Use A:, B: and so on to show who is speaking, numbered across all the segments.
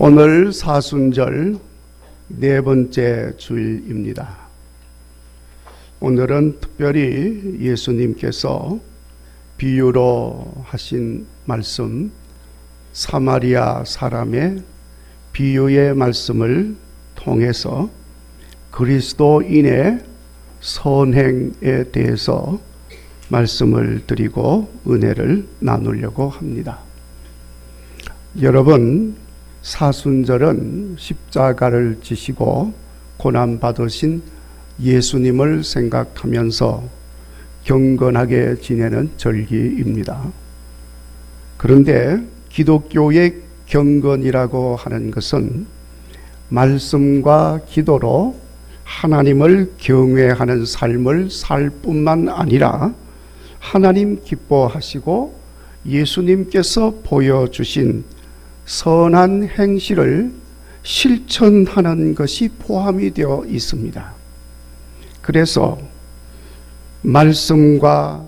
A: 오늘 사순절 네 번째 주일입니다. 오늘은 특별히 예수님께서 비유로 하신 말씀, 사마리아 사람의 비유의 말씀을 통해서 그리스도인의 선행에 대해서 말씀을 드리고 은혜를 나누려고 합니다. 여러분, 사순절은 십자가를 지시고 고난받으신 예수님을 생각하면서 경건하게 지내는 절기입니다. 그런데 기독교의 경건이라고 하는 것은 말씀과 기도로 하나님을 경외하는 삶을 살 뿐만 아니라 하나님 기뻐하시고 예수님께서 보여주신 선한 행실을 실천하는 것이 포함이 되어 있습니다. 그래서 말씀과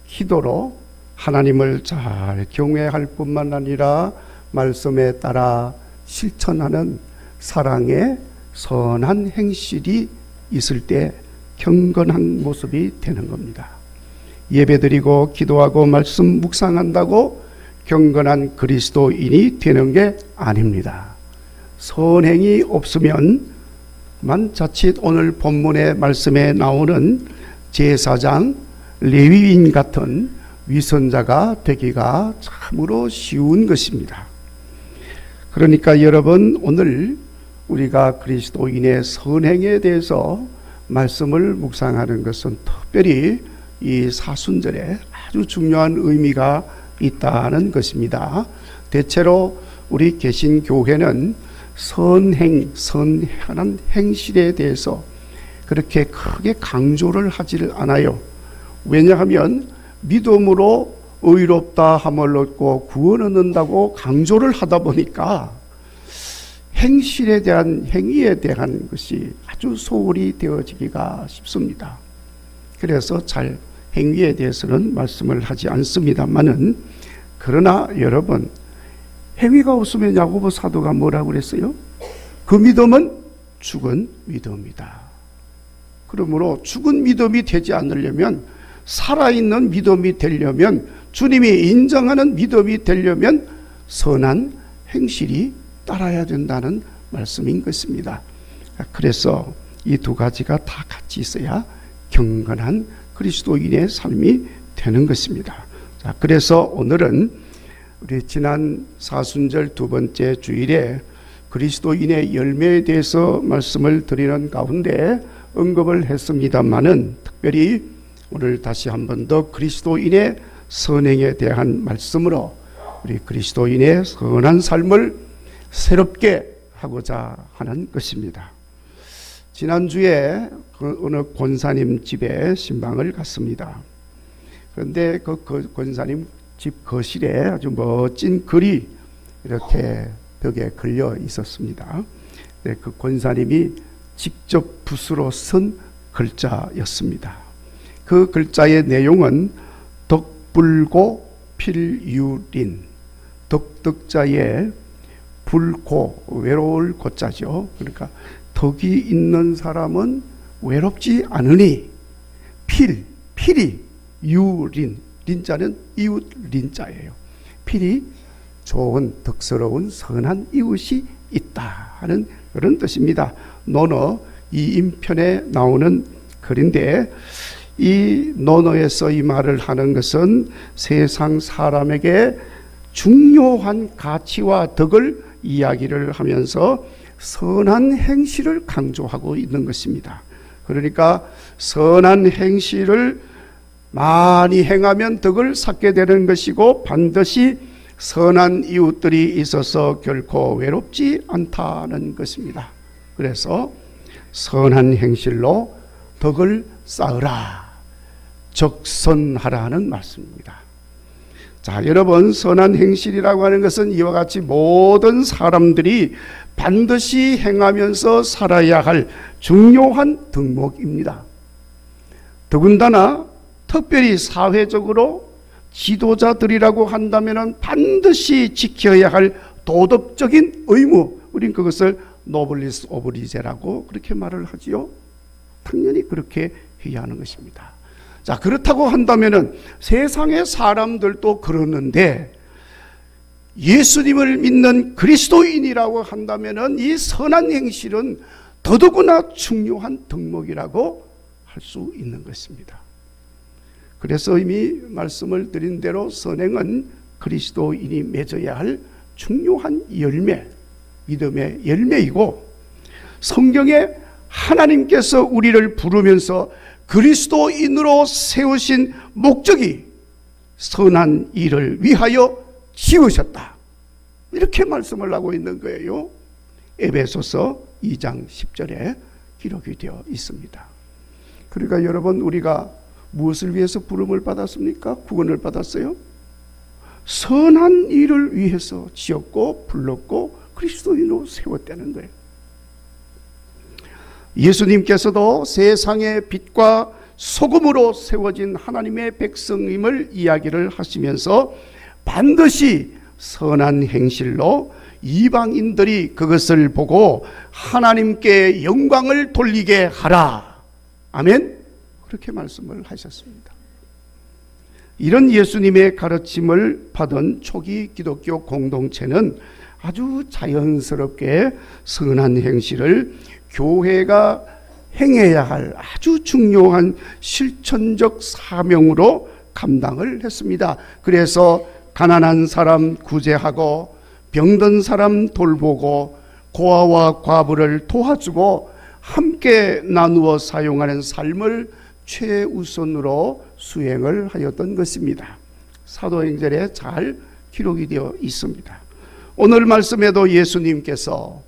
A: 기도로 하나님을 잘 경외할 뿐만 아니라 말씀에 따라 실천하는 사랑의 선한 행실이 있을 때 경건한 모습이 되는 겁니다. 예배드리고 기도하고 말씀 묵상한다고 경건한 그리스도인이 되는 게 아닙니다. 선행이 없으면 자칫 오늘 본문의 말씀에 나오는 제사장, 레위인 같은 위선자가 되기가 참으로 쉬운 것입니다. 그러니까 여러분, 오늘 우리가 그리스도인의 선행에 대해서 말씀을 묵상하는 것은 특별히 이 사순절에 아주 중요한 의미가 있다는 것입니다. 대체로 우리 개신교회는 선한 행실에 대해서 그렇게 크게 강조를 하지를 않아요. 왜냐하면 믿음으로 의롭다 함을 얻고 구원 얻는다고 강조를 하다 보니까 행실에 대한, 행위에 대한 것이 아주 소홀히 되어지기가 쉽습니다. 그래서 잘 행위에 대해서는 말씀을 하지 않습니다만은, 그러나 여러분, 행위가 없으면 야고보 사도가 뭐라고 그랬어요? 그 믿음은 죽은 믿음이다. 그러므로 죽은 믿음이 되지 않으려면, 살아있는 믿음이 되려면, 주님이 인정하는 믿음이 되려면 선한 행실이 따라야 된다는 말씀인 것입니다. 그래서 이 두 가지가 다 같이 있어야 경건한 그리스도인의 삶이 되는 것입니다. 자, 그래서 오늘은 우리 지난 사순절 두 번째 주일에 그리스도인의 열매에 대해서 말씀을 드리는 가운데 언급을 했습니다만은, 특별히 오늘 다시 한 번 더 그리스도인의 선행에 대한 말씀으로 우리 그리스도인의 선한 삶을 새롭게 하고자 하는 것입니다. 지난주에 어느 권사님 집에 신방을 갔습니다. 그런데 그 권사님 집 거실에 아주 멋진 글이 이렇게 벽에 걸려 있었습니다. 그 권사님이 직접 붓으로 쓴 글자였습니다. 그 글자의 내용은 덕불고 필유린, 덕덕자에 불고, 외로울 고자죠. 그러니까 덕이 있는 사람은 외롭지 않으니, 필이 유린, 린자는 이웃 린자예요. 필이 좋은, 덕스러운, 선한 이웃이 있다 하는 그런 뜻입니다. 논어 2인편에 나오는 글인데, 이 논어에서 이 말을 하는 것은 세상 사람에게 중요한 가치와 덕을 이야기를 하면서 선한 행실을 강조하고 있는 것입니다. 그러니까 선한 행실을 많이 행하면 덕을 쌓게 되는 것이고, 반드시 선한 이웃들이 있어서 결코 외롭지 않다는 것입니다. 그래서 선한 행실로 덕을 쌓으라, 적선하라는 말씀입니다. 자, 여러분, 선한 행실이라고 하는 것은 이와 같이 모든 사람들이 반드시 행하면서 살아야 할 중요한 덕목입니다. 더군다나 특별히 사회적으로 지도자들이라고 한다면 반드시 지켜야 할 도덕적인 의무, 우린 그것을 노블리스 오브리제라고 그렇게 말을 하지요. 당연히 그렇게 해야 하는 것입니다. 자, 그렇다고 한다면은 세상의 사람들도 그러는데 예수님을 믿는 그리스도인이라고 한다면은 이 선한 행실은 더더구나 중요한 덕목이라고 할 수 있는 것입니다. 그래서 이미 말씀을 드린 대로 선행은 그리스도인이 맺어야 할 중요한 열매, 믿음의 열매이고, 성경에 하나님께서 우리를 부르면서 그리스도인으로 세우신 목적이 선한 일을 위하여 지으셨다, 이렇게 말씀을 하고 있는 거예요. 에베소서 2장 10절에 기록이 되어 있습니다. 그러니까 여러분, 우리가 무엇을 위해서 부름을 받았습니까? 구원을 받았어요? 선한 일을 위해서 지었고 불렀고 그리스도인으로 세웠다는 거예요. 예수님께서도 세상의 빛과 소금으로 세워진 하나님의 백성임을 이야기를 하시면서 반드시 선한 행실로 이방인들이 그것을 보고 하나님께 영광을 돌리게 하라. 아멘. 그렇게 말씀을 하셨습니다. 이런 예수님의 가르침을 받은 초기 기독교 공동체는 아주 자연스럽게 선한 행실을 교회가 행해야 할 아주 중요한 실천적 사명으로 감당을 했습니다. 그래서 가난한 사람 구제하고 병든 사람 돌보고 고아와 과부를 도와주고 함께 나누어 사용하는 삶을 최우선으로 수행을 하였던 것입니다. 사도행전에 잘 기록이 되어 있습니다. 오늘 말씀에도 예수님께서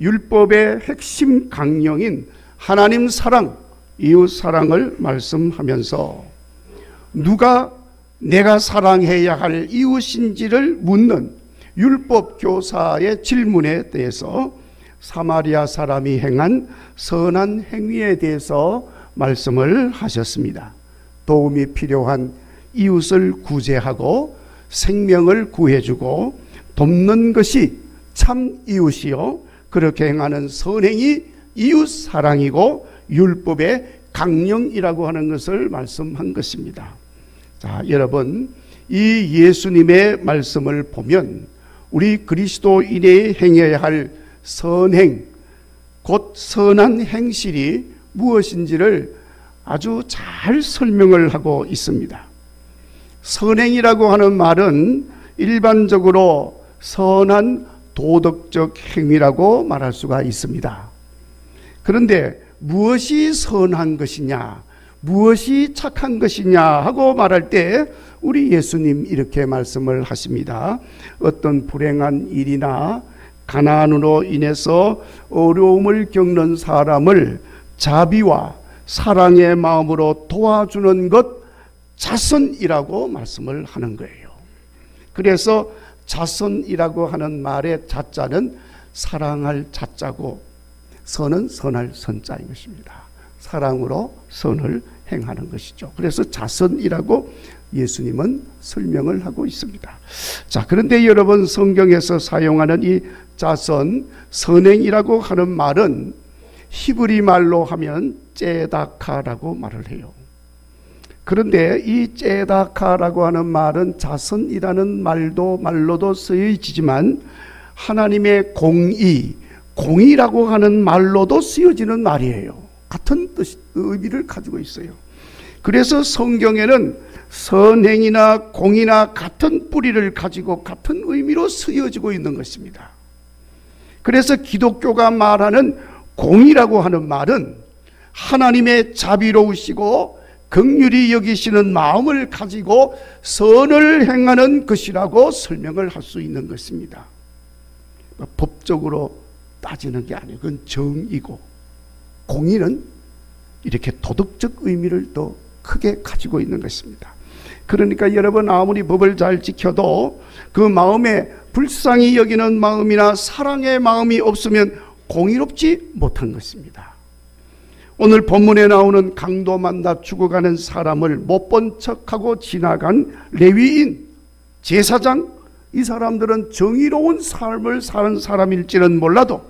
A: 율법의 핵심 강령인 하나님 사랑, 이웃 사랑을 말씀하면서 누가 내가 사랑해야 할 이웃인지를 묻는 율법 교사의 질문에 대해서 사마리아 사람이 행한 선한 행위에 대해서 말씀을 하셨습니다. 도움이 필요한 이웃을 구제하고 생명을 구해주고 돕는 것이 참 이웃이요, 그렇게 행하는 선행이 이웃 사랑이고 율법의 강령이라고 하는 것을 말씀한 것입니다. 자, 여러분, 이 예수님의 말씀을 보면 우리 그리스도인이 행해야 할 선행, 곧 선한 행실이 무엇인지를 아주 잘 설명을 하고 있습니다. 선행이라고 하는 말은 일반적으로 선한 도덕적 행위라고 말할 수가 있습니다. 그런데 무엇이 선한 것이냐, 무엇이 착한 것이냐 하고 말할 때 우리 예수님 이렇게 말씀을 하십니다. 어떤 불행한 일이나 가난으로 인해서 어려움을 겪는 사람을 자비와 사랑의 마음으로 도와주는 것, 자선이라고 말씀을 하는 거예요. 그래서 자선이라고 하는 말의 자자는 사랑할 자자고 선은 선할 선자인 것입니다. 사랑으로 선을 행하는 것이죠. 그래서 자선이라고 예수님은 설명을 하고 있습니다. 자, 그런데 여러분, 성경에서 사용하는 이 자선, 선행이라고 하는 말은 히브리 말로 하면 째다카라고 말을 해요. 그런데 이 째다카라고 하는 말은 자선이라는 말로도 쓰여지지만 하나님의 공의, 공의라고 하는 말로도 쓰여지는 말이에요. 같은 뜻, 의미를 가지고 있어요. 그래서 성경에는 선행이나 공의나 같은 뿌리를 가지고 같은 의미로 쓰여지고 있는 것입니다. 그래서 기독교가 말하는 공의라고 하는 말은 하나님의 자비로우시고 긍휼히 여기시는 마음을 가지고 선을 행하는 것이라고 설명을 할 수 있는 것입니다. 법적으로 따지는 게 아니고 그건 정의고, 공의는 이렇게 도덕적 의미를 더 크게 가지고 있는 것입니다. 그러니까 여러분, 아무리 법을 잘 지켜도 그 마음에 불쌍히 여기는 마음이나 사랑의 마음이 없으면 공의롭지 못한 것입니다. 오늘 본문에 나오는 강도 만나 죽어가는 사람을 못 본 척하고 지나간 레위인, 제사장, 이 사람들은 정의로운 삶을 사는 사람일지는 몰라도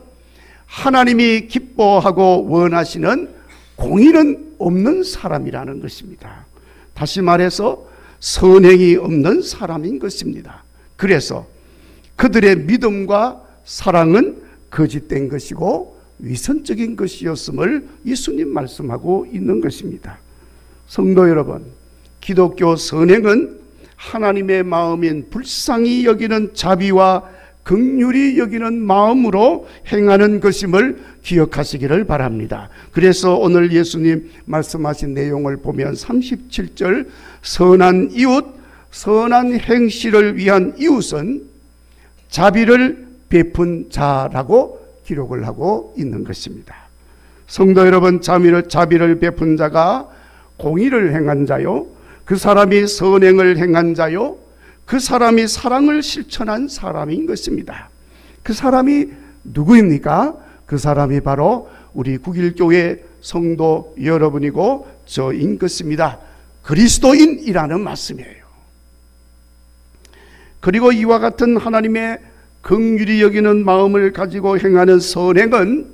A: 하나님이 기뻐하고 원하시는 공의는 없는 사람이라는 것입니다. 다시 말해서 선행이 없는 사람인 것입니다. 그래서 그들의 믿음과 사랑은 거짓된 것이고 위선적인 것이었음을 예수님 말씀하고 있는 것입니다. 성도 여러분, 기독교 선행은 하나님의 마음인 불쌍히 여기는 자비와 긍휼히 여기는 마음으로 행하는 것임을 기억하시기를 바랍니다. 그래서 오늘 예수님 말씀하신 내용을 보면 37절 선한 이웃, 선한 행실을 위한 이웃은 자비를 베푼 자라고 기록을 하고 있는 것입니다. 성도 여러분, 자비를 베푼 자가 공의를 행한 자요, 그 사람이 선행을 행한 자요, 그 사람이 사랑을 실천한 사람인 것입니다. 그 사람이 누구입니까? 그 사람이 바로 우리 국일교회 성도 여러분이고 저인 것입니다. 그리스도인이라는 말씀이에요. 그리고 이와 같은 하나님의 긍휼히 여기는 마음을 가지고 행하는 선행은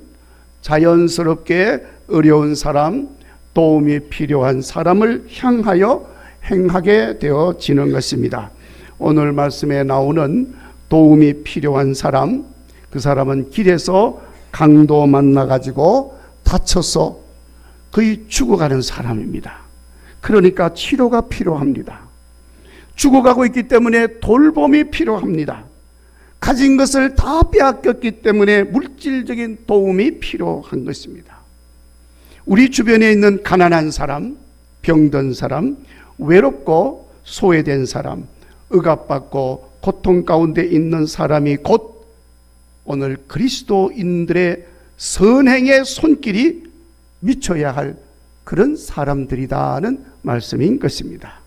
A: 자연스럽게 어려운 사람, 도움이 필요한 사람을 향하여 행하게 되어지는 것입니다. 오늘 말씀에 나오는 도움이 필요한 사람, 그 사람은 길에서 강도 만나가지고 다쳐서 거의 죽어가는 사람입니다. 그러니까 치료가 필요합니다. 죽어가고 있기 때문에 돌봄이 필요합니다. 가진 것을 다 빼앗겼기 때문에 물질적인 도움이 필요한 것입니다. 우리 주변에 있는 가난한 사람, 병든 사람, 외롭고 소외된 사람, 억압받고 고통 가운데 있는 사람이 곧 오늘 그리스도인들의 선행의 손길이 미쳐야 할 그런 사람들이다는 말씀인 것입니다.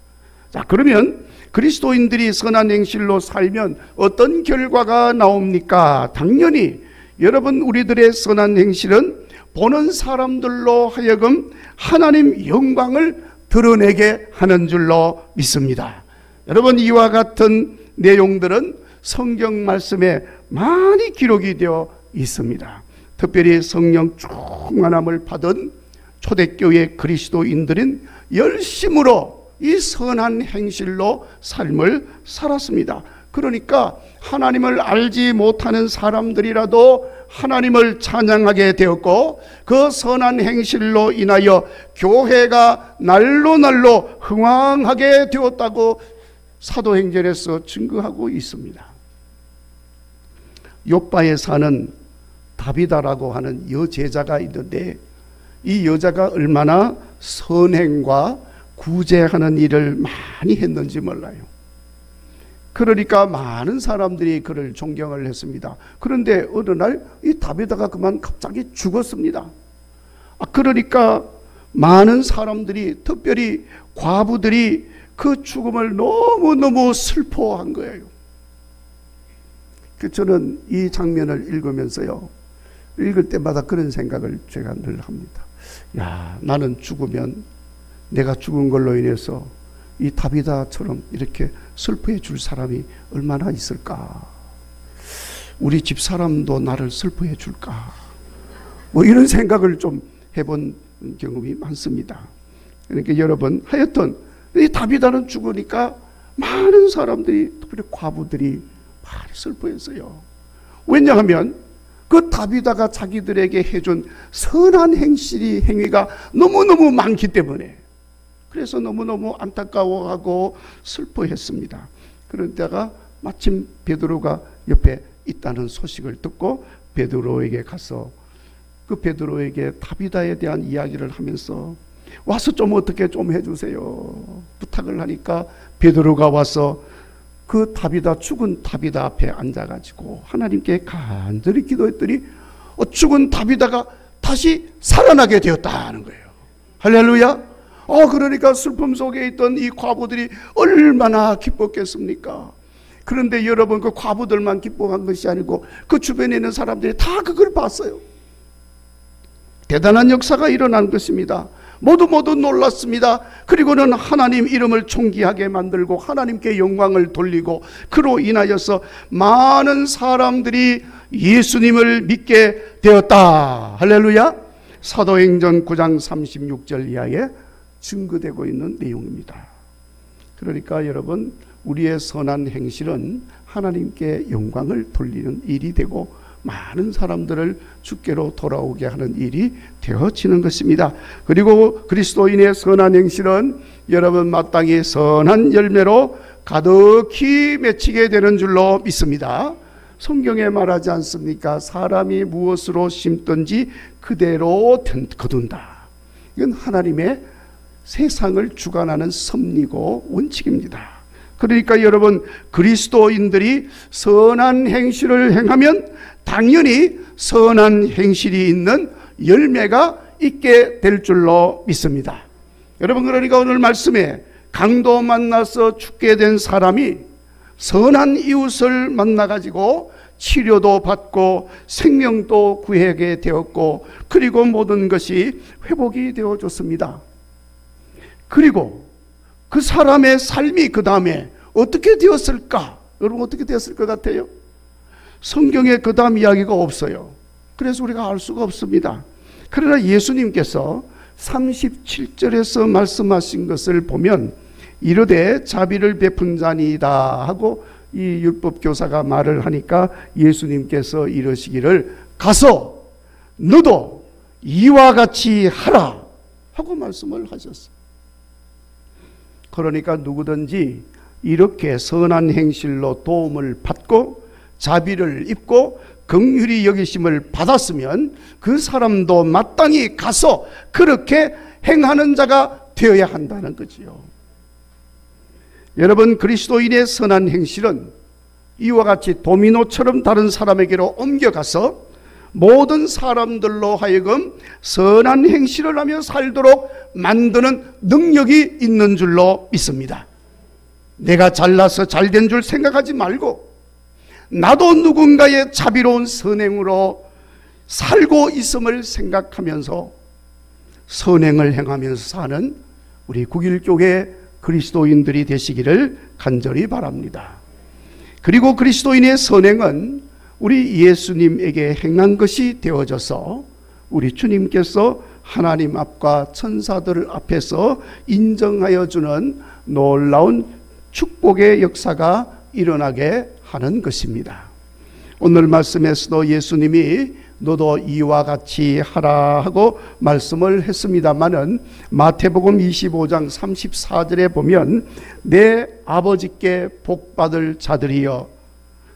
A: 자, 그러면 그리스도인들이 선한 행실로 살면 어떤 결과가 나옵니까? 당연히 여러분, 우리들의 선한 행실은 보는 사람들로 하여금 하나님 영광을 드러내게 하는 줄로 믿습니다. 여러분, 이와 같은 내용들은 성경 말씀에 많이 기록이 되어 있습니다. 특별히 성령 충만함을 받은 초대교회 그리스도인들은 열심으로 이 선한 행실로 삶을 살았습니다. 그러니까 하나님을 알지 못하는 사람들이라도 하나님을 찬양하게 되었고, 그 선한 행실로 인하여 교회가 날로 날로 흥왕하게 되었다고 사도행전에서 증거하고 있습니다. 욥바에 사는 다비다라고 하는 여제자가 있는데, 이 여자가 얼마나 선행과 구제하는 일을 많이 했는지 몰라요. 그러니까 많은 사람들이 그를 존경을 했습니다. 그런데 어느 날 이 다비다가 그만 갑자기 죽었습니다. 그러니까 많은 사람들이, 특별히 과부들이 그 죽음을 너무너무 슬퍼한 거예요. 저는 이 장면을 읽으면서요, 읽을 때마다 그런 생각을 제가 늘 합니다. 야, 나는 죽으면 내가 죽은 걸로 인해서 이 다비다처럼 이렇게 슬퍼해 줄 사람이 얼마나 있을까? 우리 집 사람도 나를 슬퍼해 줄까? 뭐 이런 생각을 좀 해본 경험이 많습니다. 그러니까 여러분, 하여튼 이 다비다는 죽으니까 많은 사람들이, 특별히 과부들이 많이 슬퍼했어요. 왜냐하면 그 다비다가 자기들에게 해준 선한 행위가 너무너무 많기 때문에, 그래서 너무너무 안타까워하고 슬퍼했습니다. 그러다가 마침 베드로가 옆에 있다는 소식을 듣고 베드로에게 가서 그 베드로에게 다비다에 대한 이야기를 하면서 와서 좀 어떻게 좀 해주세요 부탁을 하니까, 베드로가 와서 그 다비다, 죽은 다비다 앞에 앉아가지고 하나님께 간절히 기도했더니 죽은 다비다가 다시 살아나게 되었다는 거예요. 할렐루야. 그러니까 슬픔 속에 있던 이 과부들이 얼마나 기뻤겠습니까? 그런데 여러분, 그 과부들만 기뻐한 것이 아니고 그 주변에 있는 사람들이 다 그걸 봤어요. 대단한 역사가 일어난 것입니다. 모두 놀랐습니다. 그리고는 하나님 이름을 존귀하게 만들고 하나님께 영광을 돌리고 그로 인하여서 많은 사람들이 예수님을 믿게 되었다. 할렐루야. 사도행전 9장 36절 이하에 증거되고 있는 내용입니다. 그러니까 여러분, 우리의 선한 행실은 하나님께 영광을 돌리는 일이 되고 많은 사람들을 주께로 돌아오게 하는 일이 되어지는 것입니다. 그리고 그리스도인의 선한 행실은 여러분 마땅히 선한 열매로 가득히 맺히게 되는 줄로 믿습니다. 성경에 말하지 않습니까? 사람이 무엇으로 심든지 그대로 거둔다. 이건 하나님의 세상을 주관하는 섭리고 원칙입니다. 그러니까 여러분, 그리스도인들이 선한 행실을 행하면 당연히 선한 행실이 있는 열매가 있게 될 줄로 믿습니다. 여러분, 그러니까 오늘 말씀에 강도 만나서 죽게 된 사람이 선한 이웃을 만나가지고 치료도 받고 생명도 구하게 되었고 그리고 모든 것이 회복이 되어졌습니다. 그리고 그 사람의 삶이 그 다음에 어떻게 되었을까? 여러분, 어떻게 되었을 것 같아요? 성경에 그 다음 이야기가 없어요. 그래서 우리가 알 수가 없습니다. 그러나 예수님께서 37절에서 말씀하신 것을 보면 이르되 자비를 베푼 자니이다 하고 이 율법교사가 말을 하니까 예수님께서 이러시기를 가서 너도 이와 같이 하라 하고 말씀을 하셨어요. 그러니까 누구든지 이렇게 선한 행실로 도움을 받고 자비를 입고 긍휼히 여기심을 받았으면 그 사람도 마땅히 가서 그렇게 행하는 자가 되어야 한다는 거지요. 여러분, 그리스도인의 선한 행실은 이와 같이 도미노처럼 다른 사람에게로 옮겨가서 모든 사람들로 하여금 선한 행실을 하며 살도록 만드는 능력이 있는 줄로 믿습니다. 내가 잘나서 잘된 줄 생각하지 말고 나도 누군가의 자비로운 선행으로 살고 있음을 생각하면서 선행을 행하면서 사는 우리 국일교회 그리스도인들이 되시기를 간절히 바랍니다. 그리고 그리스도인의 선행은 우리 예수님에게 행한 것이 되어져서 우리 주님께서 하나님 앞과 천사들 앞에서 인정하여 주는 놀라운 축복의 역사가 일어나게 하는 것입니다. 오늘 말씀에서도 예수님이 너도 이와 같이 하라 하고 말씀을 했습니다마는 마태복음 25장 34절에 보면 내 아버지께 복받을 자들이여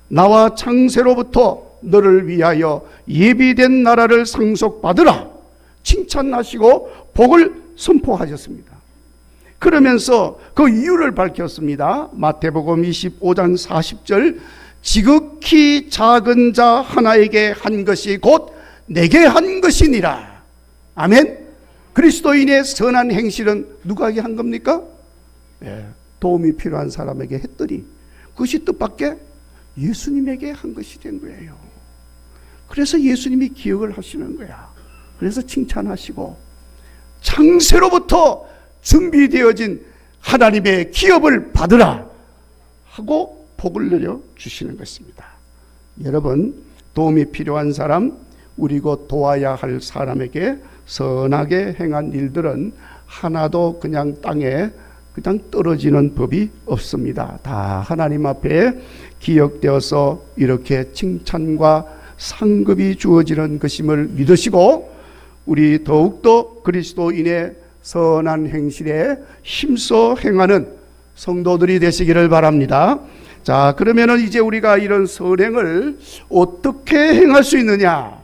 A: 나와 창세로부터 너를 위하여 예비된 나라를 상속받으라 칭찬하시고 복을 선포하셨습니다. 그러면서 그 이유를 밝혔습니다. 마태복음 25장 40절 지극히 작은 자 하나에게 한 것이 곧 내게 한 것이니라. 아멘. 그리스도인의 선한 행실은 누구에게 한 겁니까? 도움이 필요한 사람에게 했더니 그것이 뜻밖의 예수님에게 한 것이 된 거예요. 그래서 예수님이 기억을 하시는 거야. 그래서 칭찬하시고 창세로부터 준비되어진 하나님의 기업을 받으라 하고 복을 내려 주시는 것입니다. 여러분, 도움이 필요한 사람, 우리 곧 도와야 할 사람에게 선하게 행한 일들은 하나도 그냥 땅에 그냥 떨어지는 법이 없습니다. 다 하나님 앞에 기억되어서 이렇게 칭찬과 상급이 주어지는 것임을 믿으시고 우리 더욱더 그리스도인의 선한 행실에 힘써 행하는 성도들이 되시기를 바랍니다. 자, 그러면은 이제 우리가 이런 선행을 어떻게 행할 수 있느냐?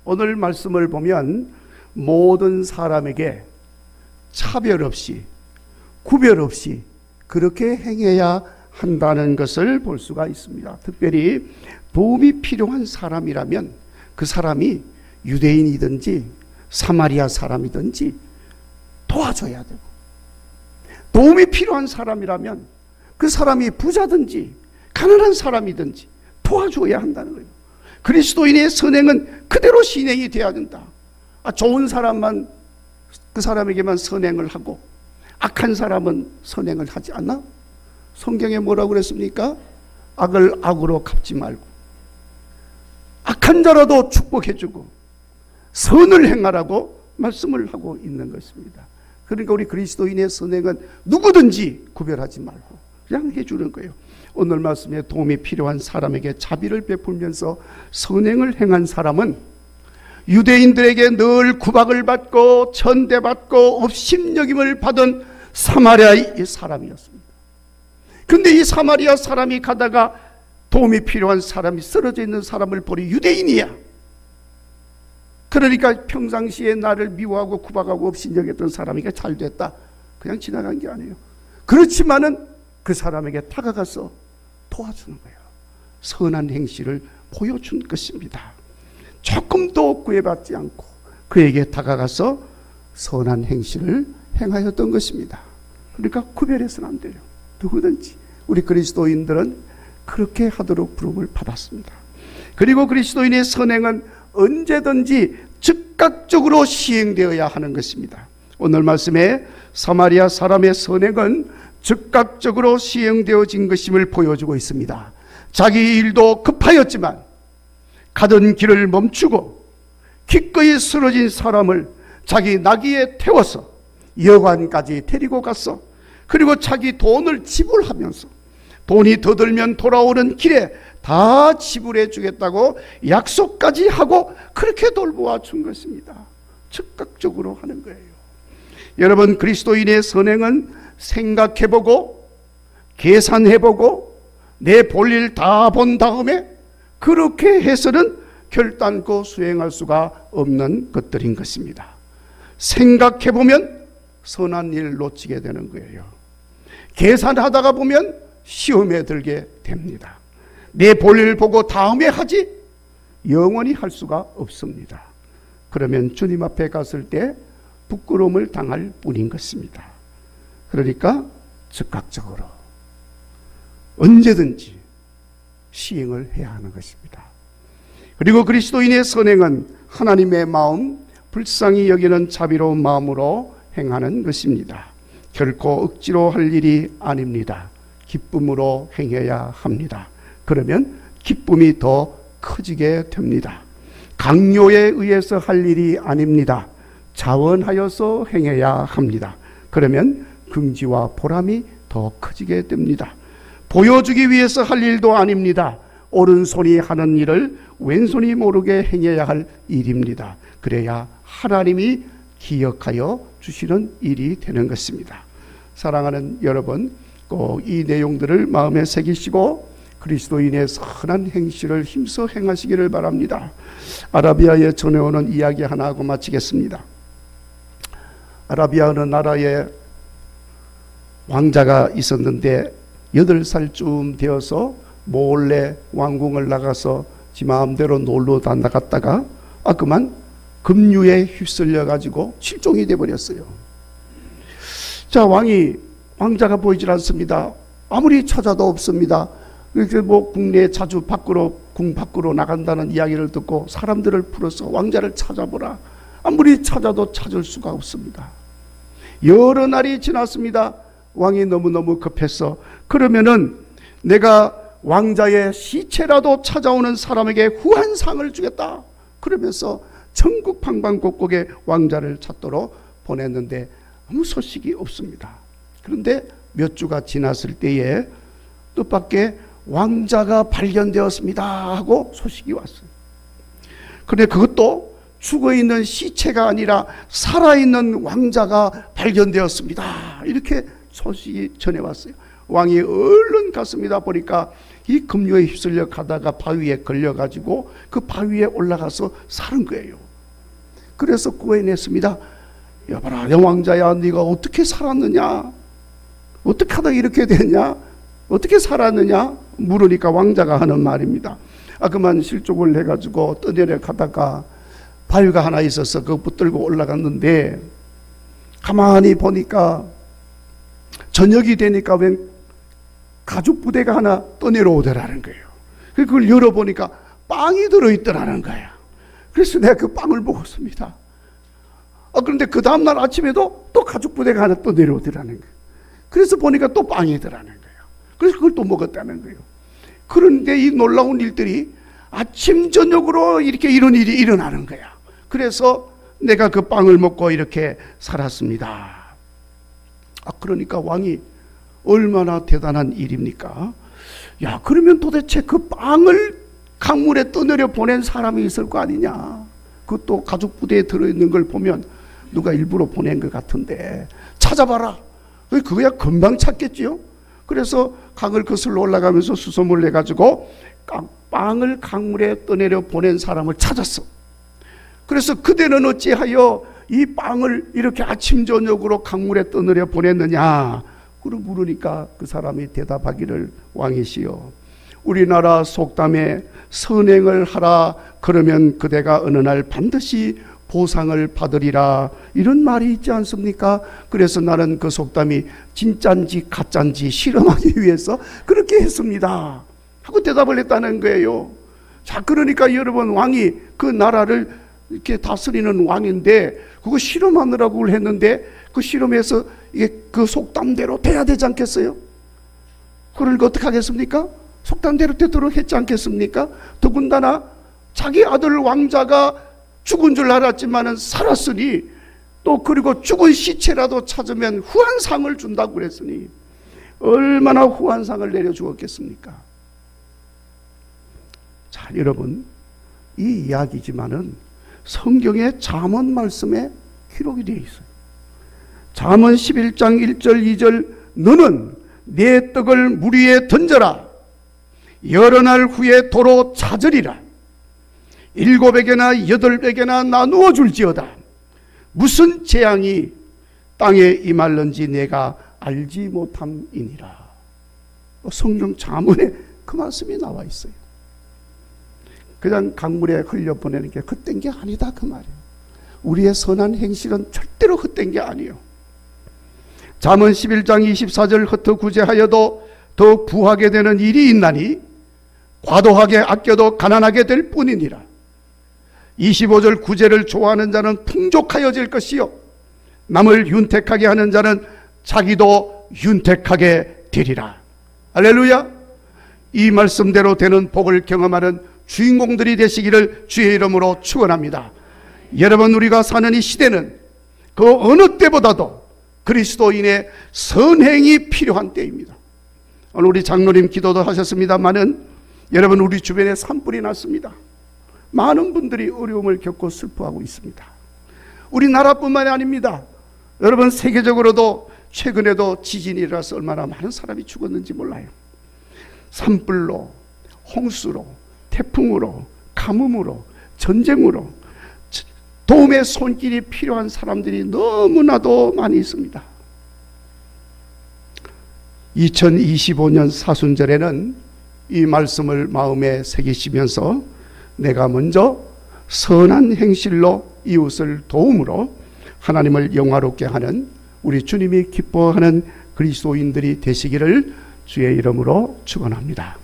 A: 오늘 말씀을 보면 모든 사람에게 차별 없이 구별 없이 그렇게 행해야 한다는 것을 볼 수가 있습니다. 특별히 도움이 필요한 사람이라면 그 사람이 유대인이든지 사마리아 사람이든지 도와줘야 되고, 도움이 필요한 사람이라면 그 사람이 부자든지 가난한 사람이든지 도와줘야 한다는 거예요. 그리스도인의 선행은 그대로 실행이 돼야 된다. 좋은 사람만 그 사람에게만 선행을 하고 악한 사람은 선행을 하지 않나? 성경에 뭐라고 그랬습니까? 악을 악으로 갚지 말고 악한 자라도 축복해주고 선을 행하라고 말씀을 하고 있는 것입니다. 그러니까 우리 그리스도인의 선행은 누구든지 구별하지 말고 그냥 해주는 거예요. 오늘 말씀에 도움이 필요한 사람에게 자비를 베풀면서 선행을 행한 사람은 유대인들에게 늘 구박을 받고 천대받고 업심여김을 받은 사마리아의 사람이었습니다. 근데 이 사마리아 사람이 가다가 도움이 필요한 사람이 쓰러져 있는 사람을 보니 유대인이야. 그러니까 평상시에 나를 미워하고 구박하고 업신여겼던 사람이 잘 됐다. 그냥 지나간 게 아니에요. 그렇지만은 그 사람에게 다가가서 도와주는 거예요. 선한 행실을 보여준 것입니다. 조금도 구애받지 않고 그에게 다가가서 선한 행실을 행하였던 것입니다. 그러니까 구별해서는 안 돼요. 누구든지 우리 그리스도인들은 그렇게 하도록 부름을 받았습니다. 그리고 그리스도인의 선행은 언제든지 즉각적으로 시행되어야 하는 것입니다. 오늘 말씀에 사마리아 사람의 선행은 즉각적으로 시행되어진 것임을 보여주고 있습니다. 자기 일도 급하였지만 가던 길을 멈추고 기꺼이 쓰러진 사람을 자기 나귀에 태워서 여관까지 데리고 갔어. 그리고 자기 돈을 지불하면서 돈이 더 들면 돌아오는 길에 다 지불해 주겠다고 약속까지 하고 그렇게 돌보아 준 것입니다. 즉각적으로 하는 거예요. 여러분, 그리스도인의 선행은 생각해보고 계산해보고 내 볼일 다 본 다음에 그렇게 해서는 결단코 수행할 수가 없는 것들인 것입니다. 생각해보면 선한 일 놓치게 되는 거예요. 계산하다가 보면 시험에 들게 됩니다. 내 볼일 보고 다음에 하지 영원히 할 수가 없습니다. 그러면 주님 앞에 갔을 때 부끄러움을 당할 뿐인 것입니다. 그러니까 즉각적으로 언제든지 시행을 해야 하는 것입니다. 그리고 그리스도인의 선행은 하나님의 마음, 불쌍히 여기는 자비로운 마음으로 행하는 것입니다. 결코 억지로 할 일이 아닙니다. 기쁨으로 행해야 합니다. 그러면 기쁨이 더 커지게 됩니다. 강요에 의해서 할 일이 아닙니다. 자원하여서 행해야 합니다. 그러면 긍지와 보람이 더 커지게 됩니다. 보여주기 위해서 할 일도 아닙니다. 오른손이 하는 일을 왼손이 모르게 행해야 할 일입니다. 그래야 하나님이 기억하여 주시는 일이 되는 것입니다. 사랑하는 여러분, 꼭 이 내용들을 마음에 새기시고 그리스도인의 선한 행실을 힘써 행하시기를 바랍니다. 아라비아에 전해오는 이야기 하나 하고 마치겠습니다. 아라비아 어느 나라에 왕자가 있었는데 8살쯤 되어서 몰래 왕궁을 나가서 지 마음대로 놀러 다 나갔다가 그만 급류에 휩쓸려 가지고 실종이 되어버렸어요. 자, 왕자가 보이질 않습니다. 아무리 찾아도 없습니다. 그래서 국내에 자주 궁 밖으로 나간다는 이야기를 듣고 사람들을 풀어서 왕자를 찾아보라. 아무리 찾아도 찾을 수가 없습니다. 여러 날이 지났습니다. 왕이 너무너무 급해서 그러면은 내가 왕자의 시체라도 찾아오는 사람에게 후한상을 주겠다. 그러면서 전국 방방곡곡에 왕자를 찾도록 보냈는데 아무 소식이 없습니다. 그런데 몇 주가 지났을 때에 뜻밖의 왕자가 발견되었습니다 하고 소식이 왔어요. 그런데 그것도 죽어있는 시체가 아니라 살아있는 왕자가 발견되었습니다. 이렇게 소식이 전해왔어요. 왕이 얼른 갔습니다. 보니까 이 급류에 휩쓸려 가다가 바위에 걸려가지고 그 바위에 올라가서 사는 거예요. 그래서 구해냈습니다. 여봐라, 왕자야, 네가 어떻게 살았느냐? 어떻게 하다 이렇게 됐냐? 어떻게 살았느냐? 물으니까 왕자가 하는 말입니다. 그만 실족을 해가지고 떠내려 가다가 바위가 하나 있어서 그거 붙들고 올라갔는데 가만히 보니까 저녁이 되니까 웬 가죽 부대가 하나 떠내려오더라는 거예요. 그걸 열어보니까 빵이 들어있더라는 거야. 그래서 내가 그 빵을 먹었습니다. 그런데 그 다음날 아침에도 또 가죽 부대가 하나 또 내려오더라는 거예요. 그래서 보니까 또 빵이더라는 거예요. 그래서 그걸 또 먹었다는 거예요. 그런데 이 놀라운 일들이 아침 저녁으로 이렇게 이런 일이 일어나는 거야. 그래서 내가 그 빵을 먹고 이렇게 살았습니다. 그러니까 왕이 얼마나 대단한 일입니까? 야, 그러면 도대체 그 빵을 강물에 떠내려 보낸 사람이 있을 거 아니냐? 그것도 가죽 부대에 들어있는 걸 보면 누가 일부러 보낸 것 같은데 찾아봐라. 그거야 금방 찾겠지요. 그래서 강을 거슬러 올라가면서 수소문을 내가지고 빵을 강물에 떠내려 보낸 사람을 찾았어. 그래서 그대는 어찌하여 이 빵을 이렇게 아침 저녁으로 강물에 떠내려 보냈느냐? 그러 물으니까 그 사람이 대답하기를, 왕이시여, 우리나라 속담에 선행을 하라 그러면 그대가 어느 날 반드시 보상을 받으리라, 이런 말이 있지 않습니까? 그래서 나는 그 속담이 진짠지 가짠지 실험하기 위해서 그렇게 했습니다 하고 대답을 했다는 거예요. 자, 그러니까 여러분, 왕이 그 나라를 이렇게 다스리는 왕인데 그거 실험하느라고 했는데 그 실험에서 이게 그 속담대로 돼야 되지 않겠어요? 그러니까 어떻게 하겠습니까? 속담대로 되도록 했지 않겠습니까? 더군다나 자기 아들 왕자가 죽은 줄 알았지만은 살았으니, 또 그리고 죽은 시체라도 찾으면 후한상을 준다고 그랬으니 얼마나 후한상을 내려주었겠습니까? 자, 여러분, 이 이야기지만은 성경의 잠언 말씀에 기록이 되어 있어요. 잠언 11장 1절 2절 너는 내 떡을 물 위에 던져라. 여러 날 후에 도로 찾으리라. 7에게나 8에게나 나누어 줄지어다. 무슨 재앙이 땅에 임할는지 내가 알지 못함이니라. 성경 잠언에 그 말씀이 나와 있어요. 그냥 강물에 흘려보내는 게 헛된 게 아니다, 그 말이에요. 우리의 선한 행실은 절대로 헛된 게 아니에요. 잠언 11장 24절 흩어 구제하여도 더 부하게 되는 일이 있나니 과도하게 아껴도 가난하게 될 뿐이니라. 25절 구제를 좋아하는 자는 풍족하여질 것이요 남을 윤택하게 하는 자는 자기도 윤택하게 되리라. 할렐루야. 이 말씀대로 되는 복을 경험하는 주인공들이 되시기를 주의 이름으로 축원합니다. 여러분, 우리가 사는 이 시대는 그 어느 때보다도 그리스도인의 선행이 필요한 때입니다. 오늘 우리 장로님 기도도 하셨습니다마는 여러분, 우리 주변에 산불이 났습니다. 많은 분들이 어려움을 겪고 슬퍼하고 있습니다. 우리나라뿐만이 아닙니다. 여러분, 세계적으로도 최근에도 지진이 일어나서 얼마나 많은 사람이 죽었는지 몰라요. 산불로, 홍수로, 태풍으로, 가뭄으로, 전쟁으로 도움의 손길이 필요한 사람들이 너무나도 많이 있습니다. 2025년 사순절에는 이 말씀을 마음에 새기시면서 내가 먼저 선한 행실로 이웃을 도움으로 하나님을 영화롭게 하는, 우리 주님이 기뻐하는 그리스도인들이 되시기를 주의 이름으로 축원합니다.